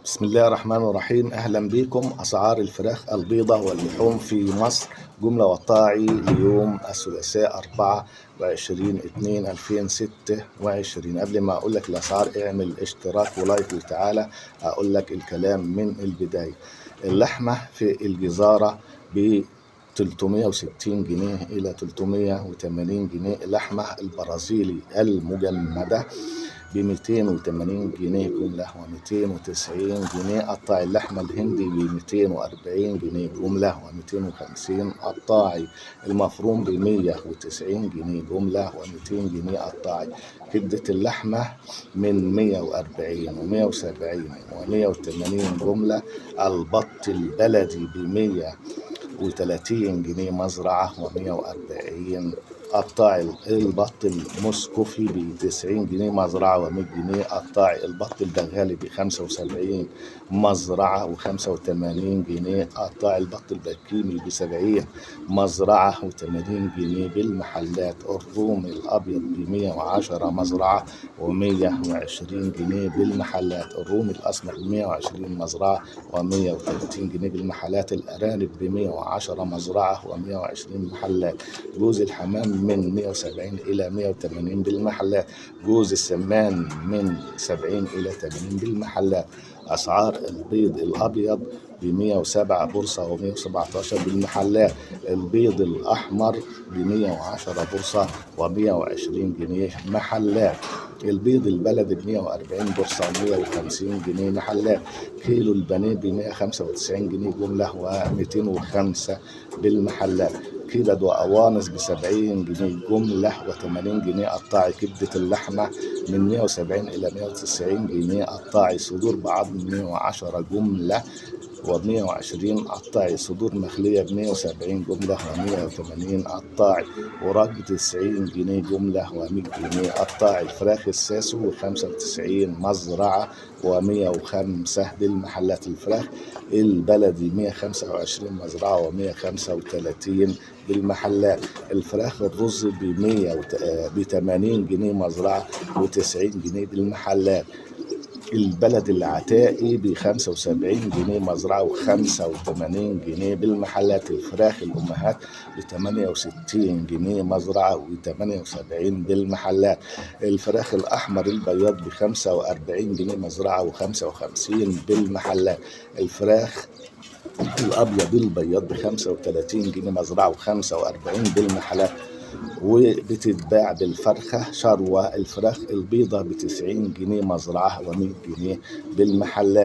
بسم الله الرحمن الرحيم. أهلا بكم. أسعار الفراخ البيضة واللحوم في مصر جملة وطاعي ليوم الثلاثاء 24/2/2026. قبل ما أقول لك الأسعار اعمل اشتراك ولايك، وتعالى أقول لك الكلام من البداية. اللحمة في الجزارة ب 360 جنيه إلى 380 جنيه. اللحمة البرازيلي المجمدة ب 280 جنيه جملة و290 جنيه قطاع. اللحمة الهندي ب 240 جنيه جملة و250 قطاعي. المفروم ب 190 جنيه جملة و200 جنيه قطاعي. كبدة اللحمة من 140 و170 و180 جملة. البط البلدي ب 130 جنيه مزرعة و140 قطاعي. البط المسكوفي ب 90 جنيه مزرعة و100 جنيه قطاعي. البط البغالي ب 75 مزرعة و85 جنيه قطاعي. البط البكيمي ب 70 مزرعة و80 جنيه بالمحلات. الرومي الأبيض ب 110 مزرعة و120 جنيه بالمحلات. الرومي الأسمر ب 120 مزرعة و130 جنيه بالمحلات. الأرانب ب 110 مزرعة و120 محلات. جوز الحمام من 170 إلى 180 بالمحلات. جوز السمان من 70 إلى 80 بالمحلات. أسعار البيض الأبيض ب 107 بورصة و117 بالمحلات. البيض الأحمر ب 110 بورصة و120 جنيه محلات. البيض البلدي ب 140 بورصة و150 جنيه محلات. كيلو البانيه ب 195 جنيه جملة و205 بالمحلات. كبد وقوانص ب 70 جنيه جملة و80 جنيه قطاعي. كبدة اللحمة من 170 إلى 190 جنيه قطاعي. صدور بعظم 110 جملة و120 قطاعي. صدور مخلية ب 170 جملة و180 قطاعي. وراك ب 90 جنيه جملة و100 جنيه قطاعي. الفراخ الساسو 95 مزرعة و105 بالمحلات. الفراخ البلدي 125 مزرعة و135 بالمحلات. الفراخ الرز ب 80 جنيه مزرعة و90 جنيه بالمحلات. البلد العتائي ب 75 جنيه مزرعة و85 جنيه بالمحلات. الفراخ الأمهات ب 68 جنيه مزرعة و78 بالمحلات. الفراخ الأحمر البياض ب 45 جنيه مزرعة و55 بالمحلات. الفراخ الأبيض البياض ب 35 جنيه مزرعة و45 بالمحلات. وبتتباع بالفرخة شروة. الفراخ البيضة ب 90 جنيه مزرعة و100 جنيه بالمحلات.